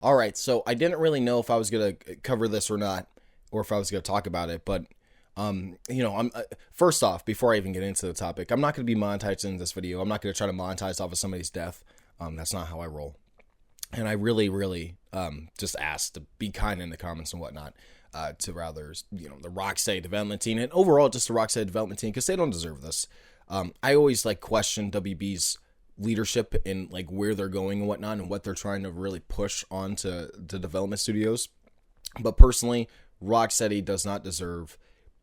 All right, so I didn't really know if I was gonna cover this or not, or if I was gonna talk about it. But, I'm first off, before I even get into the topic, I'm not gonna be monetizing this video. I'm not gonna try to monetize off of somebody's death. That's not how I roll. And I really, really just ask to be kind in the comments and whatnot. To rather, the Rocksteady development team and overall just the Rocksteady development team because they don't deserve this. I always like question WB's leadership and like where they're going and whatnot and what they're trying to really push onto the development studios. But personally, Rocksteady does not deserve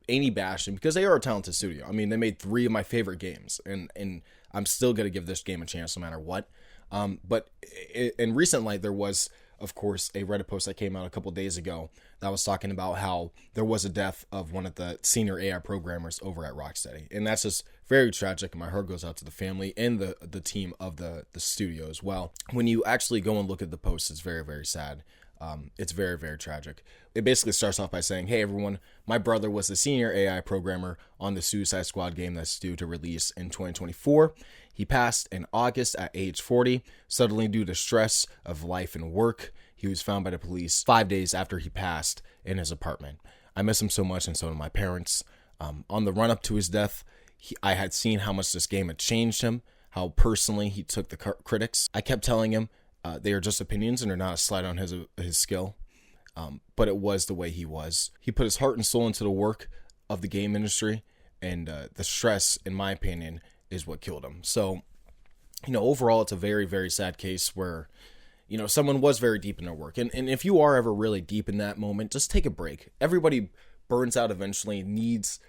any bashing because they are a talented studio. I mean, they made three of my favorite games, and I'm still gonna give this game a chance no matter what. But in recent light, there was, of course, a Reddit post that came out a couple days ago that was talking about how there was a death of one of the senior AI programmers over at Rocksteady. And that's just very tragic. And my heart goes out to the family and the team of the studio as well. When you actually go and look at the post, it's very, very sad. It's very, very tragic. It basically starts off by saying, hey, everyone, my brother was the senior AI programmer on the Suicide Squad game that's due to release in 2024. He passed in August at age 40, suddenly due to stress of life and work. He was found by the police 5 days after he passed in his apartment. I miss him so much, and so do my parents. On the run up to his death, I had seen how much this game had changed him, how personally he took the critics. I kept telling him they are just opinions and are not a slight on his skill. But it was the way he was. He put his heart and soul into the work of the game industry, and the stress, in my opinion, is what killed him. So, overall, it's a very, very sad case where, someone was very deep in their work. And if you are ever really deep in that moment, just take a break. Everybody burns out eventually, needs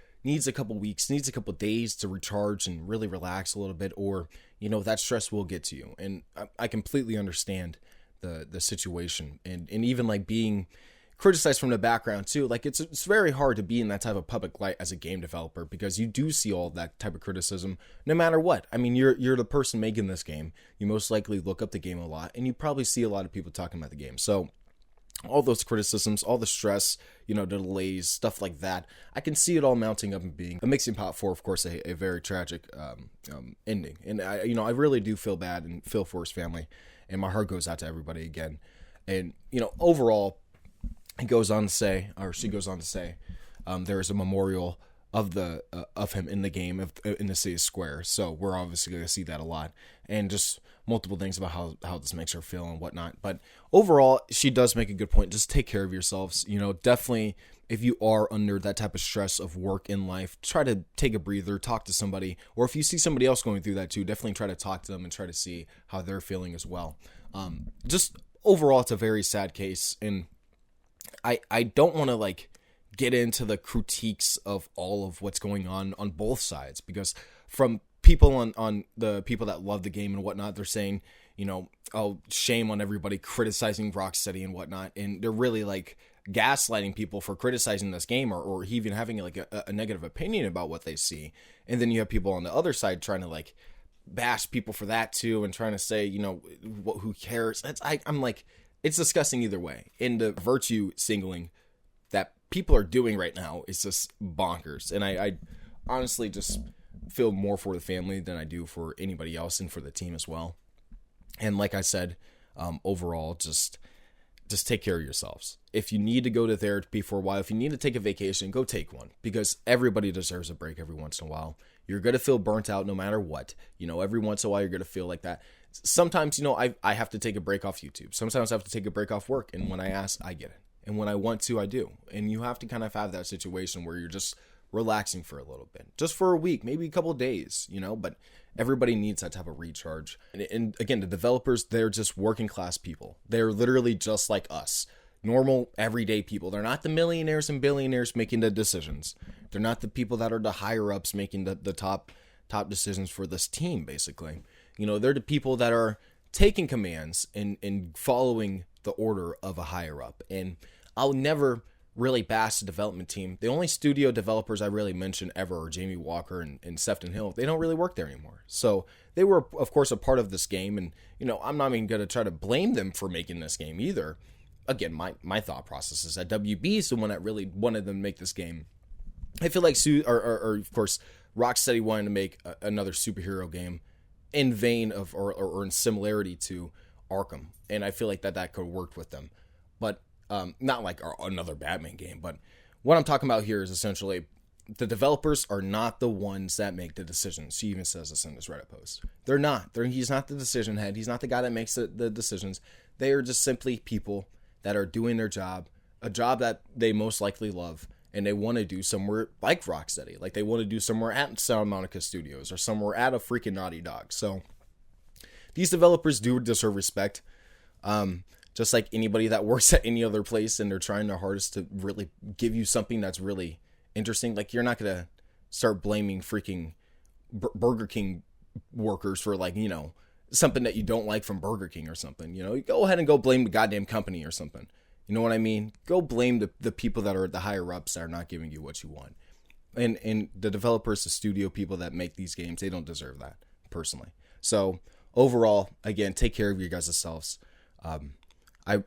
a couple weeks, needs a couple days to recharge and really relax a little bit, or, that stress will get to you. And I completely understand the situation and even like being criticized from the background too. Like it's very hard to be in that type of public light as a game developer because you do see all that type of criticism no matter what. I mean, you're the person making this game. You most likely look up the game a lot and you probably see a lot of people talking about the game. So all those criticisms, all the stress, the delays, stuff like that, I can see it all mounting up and being a mixing pot for, of course, a very tragic ending. And I really do feel bad and feel for his family, and my heart goes out to everybody again. And overall, he goes on to say, or she goes on to say, there is a memorial of him in the game in the city square. So we're obviously going to see that a lot, and just multiple things about how this makes her feel and whatnot. But overall, she does make a good point. Just take care of yourselves. Definitely, if you are under that type of stress of work in life, try to take a breather, talk to somebody, or if you see somebody else going through that too, definitely try to talk to them and try to see how they're feeling as well. Just overall, it's a very sad case, and I don't want to get into the critiques of all of what's going on both sides, because from people on the people that love the game and whatnot, they're saying, oh, shame on everybody criticizing Rocksteady and whatnot, and they're really gaslighting people for criticizing this game or even having a negative opinion about what they see. And then you have people on the other side trying to bash people for that too, and trying to say, who cares? I'm like, it's disgusting either way. And the virtue signaling that people are doing right now is just bonkers. And I honestly just feel more for the family than I do for anybody else, and for the team as well. And like I said, overall, just take care of yourselves. If you need to go to therapy for a while, if you need to take a vacation, go take one, because everybody deserves a break every once in a while. You're going to feel burnt out no matter what. Every once in a while, you're going to feel like that. Sometimes, I have to take a break off YouTube. Sometimes I have to take a break off work. And when I ask, I get it. And when I want to, I do. And you have to kind of have that situation where you're just relaxing for a little bit, just for a week, maybe a couple of days, but everybody needs that type of recharge. And again, the developers, they're just working class people. They're literally just like us, normal, everyday people. They're not the millionaires and billionaires making the decisions. They're not the people that are the higher ups making the top decisions for this team, basically. They're the people that are taking commands and following the order of a higher up. And I'll never really bash the development team. The only studio developers I really mention ever are Jamie Walker and Sefton Hill. They don't really work there anymore. So they were, of course, a part of this game. And, I'm not even going to try to blame them for making this game either. Again, my thought process is that WB is the one that really wanted them to make this game. I feel like, of course, Rocksteady wanted to make another superhero game in vein of, or in similarity to Arkham, and I feel like that could work with them, but not like another Batman game. But what I'm talking about here is essentially the developers are not the ones that make the decisions. He even says this in this Reddit post. They're not. He's not the decision head. He's not the guy that makes the decisions. They are just simply people that are doing their job, a job that they most likely love, and they want to do somewhere like Rocksteady. Like they want to do somewhere at Santa Monica Studios or somewhere at a freaking Naughty Dog. So these developers do deserve respect. Just like anybody that works at any other place and they're trying their hardest to really give you something that's really interesting. Like you're not going to start blaming freaking Burger King workers for like, you know, something that you don't like from Burger King or something. You know, you go ahead and go blame the goddamn company or something. You know what I mean? Go blame the people that are the higher ups that are not giving you what you want. And the developers, the studio people that make these games, they don't deserve that, personally. So overall, again, take care of your guys' selves.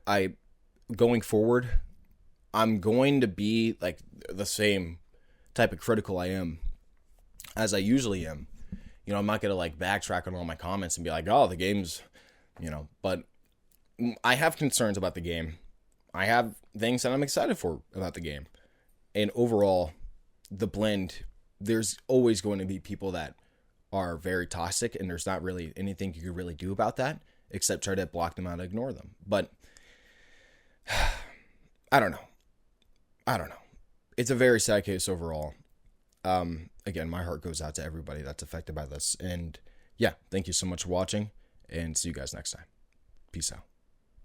I going forward, I'm going to be like the same type of critical I am as I usually am. You know, I'm not going to like backtrack on all my comments and be like, oh, the game's, you know, but I have concerns about the game. I have things that I'm excited for about the game. And overall, the blend, there's always going to be people that are very toxic, and there's not really anything you can really do about that except try to block them out and ignore them. But I don't know. It's a very sad case overall. Again, my heart goes out to everybody that's affected by this. And yeah, thank you so much for watching, and see you guys next time. Peace out.